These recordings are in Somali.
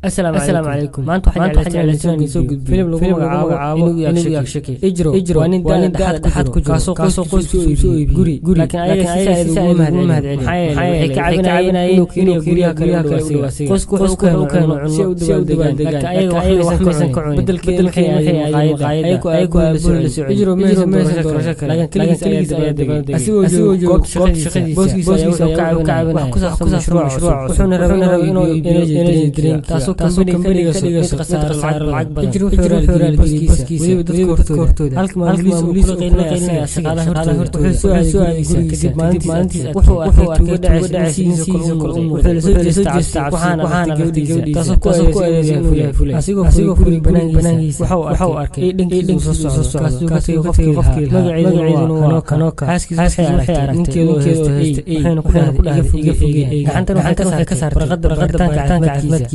السلام عليكم maanta waxaan jeclaan soo gudbin film lagu magacaabo inuu yaashake ijro waa nin dhaxad ku jiro kaasoo qoysku soo iibi guri laakiin ayaga si ay ugu mahadcelin waxay ka caawinayeen inuu guriga kale qoysku wuxuu keeno si uu dabaaldegaan laakiin ayaga wax maysan ka cunin bedelkeeda waxay qaayada ayagu la soo ijro maysan doorasho kale laakiin kaligiis ayaa dabaaldegaan asigoo joogo booskiisa ayaa ka caawinaya ku saabsan mashruuc wuxuuna rabaa inuu drink كمبني قصار العقب يجروا حرال بسكيسة ويبدأ كورتودا هلك ما موليس قيلنا شغالة هرتو سؤال كذب ما أنت وحو أكيد دعسين كل وحلسوج وحنا جودي تصقوا فلي أسيقوا فلي بنانيس وحو أكيد دين صوص كاسيو خفكي مقعدين كنوكا حاسكي حيارك نكيلو حين كلها حتى كسر رغد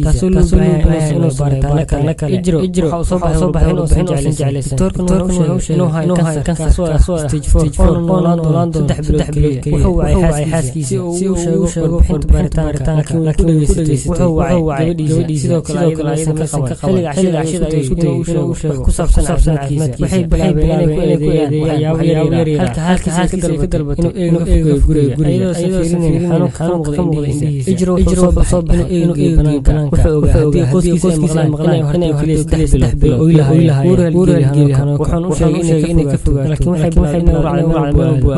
تاسولو إنه بارك إجرو صباح إنه سنجعل توركن إنه هاي كسر ستيج فور لاندو تدح بلوكي وهو حاسكي سيو شغو بحنت بارتان لكن وهو جودي سيدو كلا خلي عشيد يسودو كسب سنة وحي بلا هلك كدربت إنه غوري سفيرين خانو إجرو صوب إنه بنان qoyskiisa maqlaan inay hortay saddex bilo oo ilahay waxaan u sheegay inay ka fogaan laakiin waxay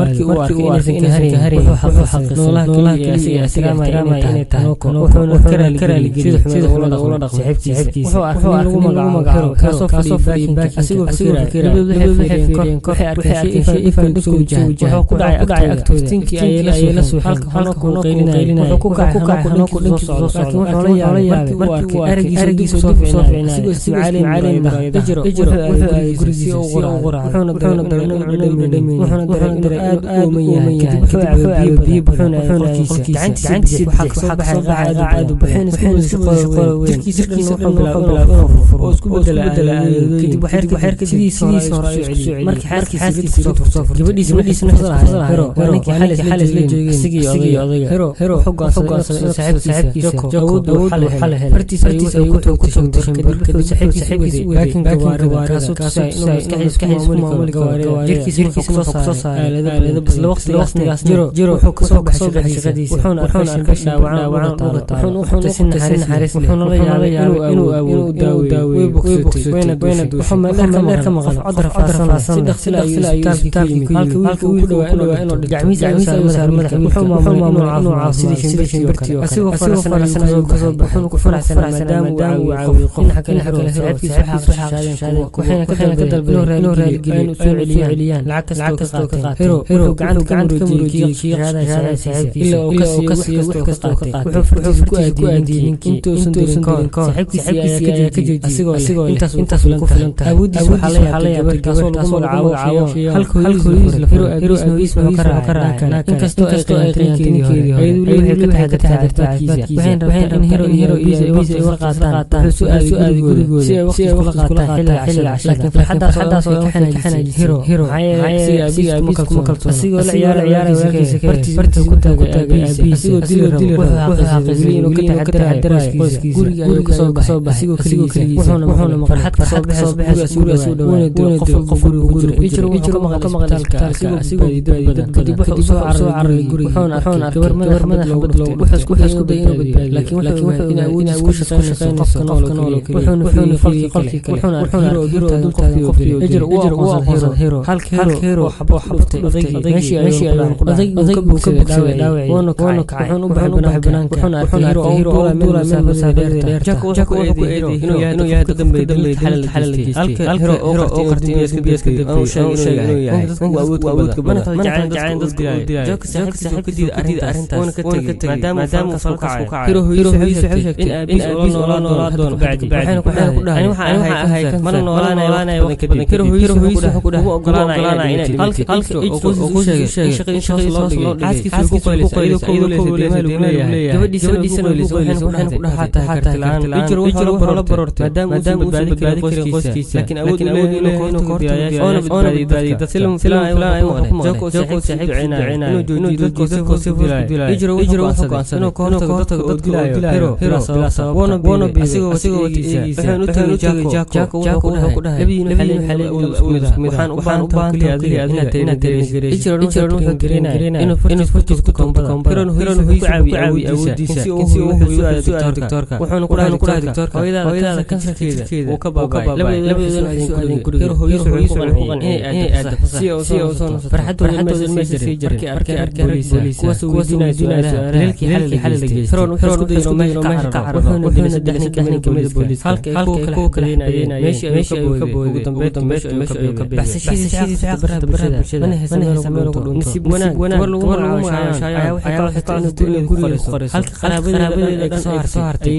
markii uu arkay inaysan ka harin wuxuu xaqiiqay noolaha kaliya islaamay inay tahay wuxuuna karaali sida xumada ula dhaqmo saaxiibtiisa wuxuu arkay lagu magacaabo kaasoo fadhiya asigoo fikiraya waxay arkeen ifan isku jahan wuxuu ku dhacay agtooda tinkii ayay la soo halka uu qaylinayay wuxuu ku kacay xanuunku dhinkii soo socday wuxuu la yaabay أرجع سوف فينا سوالين إجرو جرسي وغرا وحنا درنا وحنا أومية بيب وحنا كيس وحق عاد وبحين سقول تركي سقول وسكوب بدل كتب وحرك سيدي سعودي مرك حرك صفر جبدي سنحضر هيرو حالة سجي هيرو حق صاحب جو حل فرتي wuxuu ku soo dirkay saxiibkiisa laakiin gawaar kaasoo inuu maamul gawaar jirkiisa soo saaray bas waqtigaas jiro wuxuu ka soo baxay shaqadiisa wuxuuna arkay dhaawacaan wuxuuna sin naxariis wuxuuna la yaabay inuu daaweeyo wuxuu meel ka maqan codar faarsan si dhaqsi ayuu isbitaalka halka wiilku dhawaa inuu gacmihiisa saar madaxa wuxuu maamul sidii shimbirtii asigoo farasan ka soo baxay ku faraxsan maadaama وعاوي حكى ساعتي وحين كدل إنه رجال سوعليان العكس هيرو قعد كمرودي هذا ساعتي إلا وكسي وحكي وحفرتي كنتو سندرين ساعتي كجدي أسيقو أنت فلنت أودي حاليا بالكاسول عاو هلكو هيرو اسمه كرا كستو أي ترينكيدي هيدو كتحدث وحين هيرو إيزي ورقات سؤال يقول سي وقت كل قاطع لكن في حدث كحنا هيرو سي مكلتو اسيغو عيار برتي كنت اسيغو ديل وحاقزين وكتحدر غوري كسو اسيغو كلي وحنا فرحت كسو اسيغو دون قف غوري يجرو كما اسيغو دب سو عري غوري وحنا كبر مدخ وحسكو دين لكن وحنا اود شقين وحنا في قلبي وحنا هيرو قفل هيرو هيرو حبوت ماشي وكبك داوي ونك وحنا بحبنانك وحنا هيرو دولا مسافه جاكو انه يا قدم بيدل حلل هيرو اوقرتي بيسكدي او شيء هو اود انا جعان دد جاك صاحب كدي ارنتاس وانا كتغي مادام فلقع هيرو ان ابيس ولا دون بعد أنا waxaan mana noolaanayo kiro hoyso ku dhahay ogolaanay inay halka oo shaqo loo dhigay xaaskiisa ku qoylayay gabadhiisana waxaan ku dhahay xataa ijro barorto maadaama uu badbaadi qoyskiisa laakiin awood inuu koortiyo oo badbaadi filan ay joko saaxiib inuu dadkiisa ijro wuxuu go'aansan inuu koortiyo oo dilaayo hero wannabe asigoo waxaan u tagay Jaco wuxuu ku dhahay labadiina xalay waxaan u baahan kaliya inaad ijro wuxuu dareemay inuu furtiis ku kombada Hiron ku caawiyo awoodiisa si uu su'aal doctorka wuxuu ku dhahay doctorka hooyada kansarkeeda uu ka baabay labadooda waxay soo guriga hooyadu ku qancin si uu soo farxadooda ma jiray arkay booliis kuwaas uu diinayso leelkii xalay la geeyay Hiron wuxuu isku dayay inuu ka cararo wuxuu saddex nin kamid booliis halka ay ku kaleeyeen meeshii ay ka booday ugu dambeyn meeshii ay ka bixiyay baxsashadiisa bulshada mana haysan meel ugu dhunto war lagu magacaabo waxay ka inuu guriga ku qoriso halka qaraabada ay soo hartay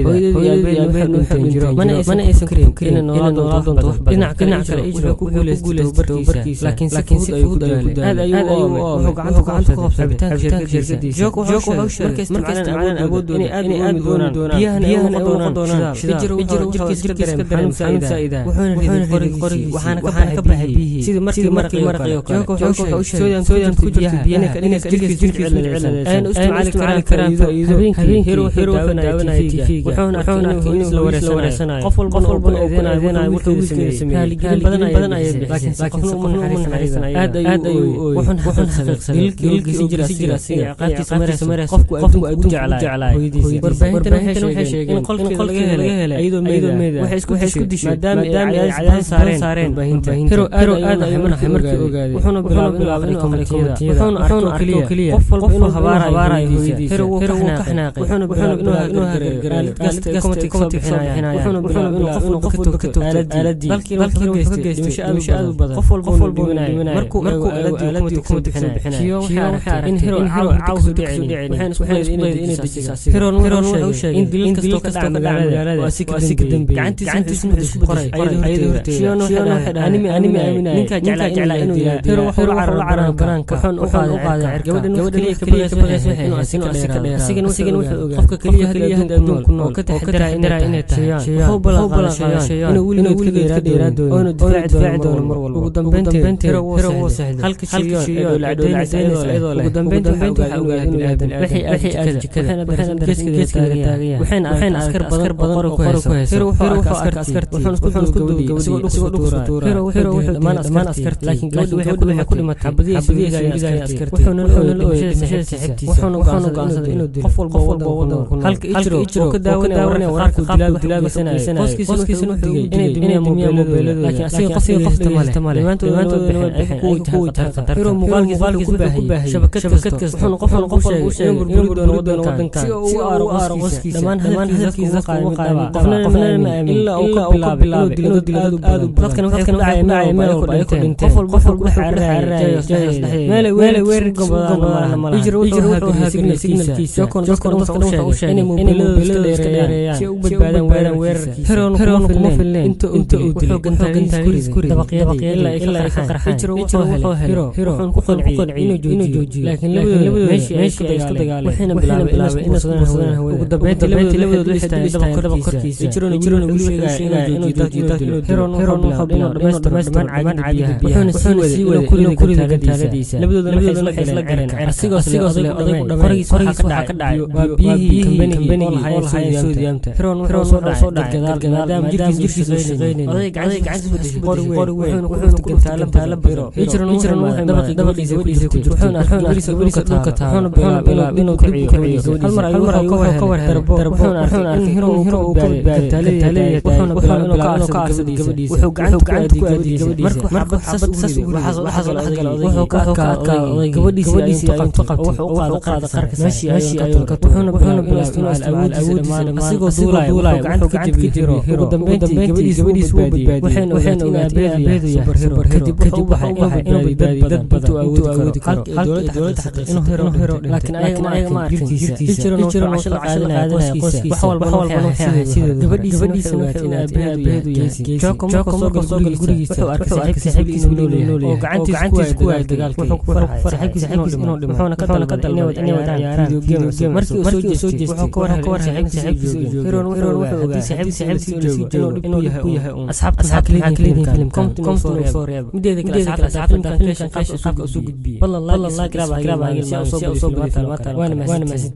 hooyadii aabbaheed jiro mana aysan karin inay noolaado wax dhinac kale ijro ku guuleystay barkiisa laakiin si fudud aad ayuu wuxuu gacanta ku qabtay shirkadiisa Jaco wuxuu sheegay markay awood inay aad doonaan biyaha doonaan ijro jirkiisa dareem saa'ida wuxuuna qori waxaana ka baxay biyihii sidii markii maraqayo Jaco wuxuu sheegay soodan ku jirto biyaha inay jirkiisa ayna isticmaali karaan habeenkii hero daawanaya TV wuxuuna inuu la wareysanayo qof walba eedeynaayo wuxuu sameeyay haligelin badan ayay bixisay laakiin qofna uma naxariisanayo aad ayuu wuxuuna xaqiiqsaday dilkiisa jira ciqaabtiisa mareys qofku adduunku jeclaay warbaahintan waxay sheegeen in qolkii laga helay ayadoo meeda waxay isku dishay maadaama ay cadaadis saareen hero aad ayuu markii ogaaday wuxuuna bilaabay inuu komitiyada wuxuuna arkay qof walba inuu habaarayo hooyadiisa hero wuu ka xanaaqay wuxuuna inuu hargarayo dadka komitiyada wuxuuna bilaabay inuu qof ka toogto aaladii dalkii wuxuu ka geystay dhimasho badan qof walba dhimanay markuu aaladii komitiyada waxay in hero caaw ku dhicin waxaan isku dayay inay dejiso hero wuxuu sheegay in dilin kasto ka dhacay magaalada waa si ka dambeeyay gacantiisa isku qoray ayadoo horteeda anime ninka jeclaa inuu yahay hero wuxuu cararo banaanka wuxuu u qaaday gabadhan kaliya ka baqayso inuu asika dheeraado wuxuu qofka kaliya adduunku nool ka taxadara inay tahay wuxuu balaqaashay inuu weligeed ka dheeraado oo difaaci doono mar walba ugu dambeyntii hero wuu saxday halka shiyoon la cadeynaysa ugu dambeyntii waxa ogaaday inuu aadan wixii jikada geeska taagaya waxaan askar badan oo qoro ku haysto hero wuxuu arkay askartii wuxuu isku duubay hero wuxuu dhamaan askartii laakiin gabadhu waxay ku dhimatay xabadiisa askartii wuxuuna la ooyay saaxiibtiisa wuxuuna go'aansaday inuu dilo qof walba wadanka ku nool halka ijro ka daawanaya wararka dilaabisanaya qoskiisuna wuxuu digay inay moobiladooda laakiin asiga qof dhigaysta male maantooda ku tahay hero muuqaalkiisa ku baahiyay shabakad kasta wuxuuna qof walba u sheegay inuu burburi doono wadanka si uu u aaro qoskiisa dhamaan hadalkiisa qaadan qofna ma aamin ilaa uu ka bilaabay inuu dilo dadkan waxay ku dhacay meel walba ay ku dhinteen qof walba wuxuu xaarayay meel weerar gobolaana malaha ijro wuxuu haagay signalkiisa wuxuu sheegay inay moobiladooda iska dheereeyaan si u badbaadaan weerarkiisa heroon kuma filneen inta uu dilo gantaagii dabaqyadii ilaa ay ka qarxeen ijro wuxuu helay wuxuun ku qanciyay inuu joojiyo laakiin labadooda meeshii ay isku dagaaleen waxayna bilaabay inay isku ugu dambeyntii labadooda waxay dabaq korkiisa ijrona wuu sheegay inuu joojiyo heroon wuxuu bilaabay dhammaan caagida biyaha wuxuuna sii waday kuriga gantaaladiisa labadooda waxay isla galeen asigoos leh odaygu qorigiisa waxaa ka dhacay waa biyihii kambanigii oo lahaayeen soodiyaamta heroon wuxuu soo dhacay gadaal maadaama jirkiisa shaqaynayay oday gacantiisa ku dhashay qori weyn wuxuuna ku gantaala biro ijrona wuxuu dabaqiisa ku jirtay wuxuuna arkay dhulka taa wuxuuna bilaabay inuu kiciyo hal mar ayuu ka war wuxuuna arkay in hero uu ka badbaaday wuxuuna bilaabay inuu ka aarsado gabadhiisa wuxuu gacanta ku aadiyay gabadhiisa markuu xabad sas u wuxuu ka adkaaday gabadhiisa intuu qabtay wuxuu qaada qarka meeshii ayuu ka wuxuuna bilaabay inuu awoodiisa asigoo duulaya gacanta ka jabiyay ugu dambeyntii gabadhiisa wuu badbaadiyay waxayna aabaheedu yahay kadib wuxuu baxay inuu badbaadiyo dad badan intuu awoodi karo dowladda xaqiiqsatay inuu hero laakiin ayaga ma arkin jirkiisa ijrona wuxuu qaadanaya qoskiisa wax walba waxay ahayd sidoo gabadhiisa wuxuu aabaheedu yahay Jaco markuu soo gal gurigiisa wuxuu arkay saaxiibkiisa oo gacantiisa ku waayay dagaalkii wuxuu saaxiibkiisa inuu dhimo wuxuuna ka dalbaday inay wada ciyaaraan video game markii uu soo jeestay wuxuu ka war saaxiibkiisa heroon wuxuu ogaaday saaxiibkiisa inuu yahay asxaabta kaliya filimkan soo reeb mideeda kale asxaabta filimkan qaybta soo gudbiyay ballan like grab si soo badiyo waana mahadsantiin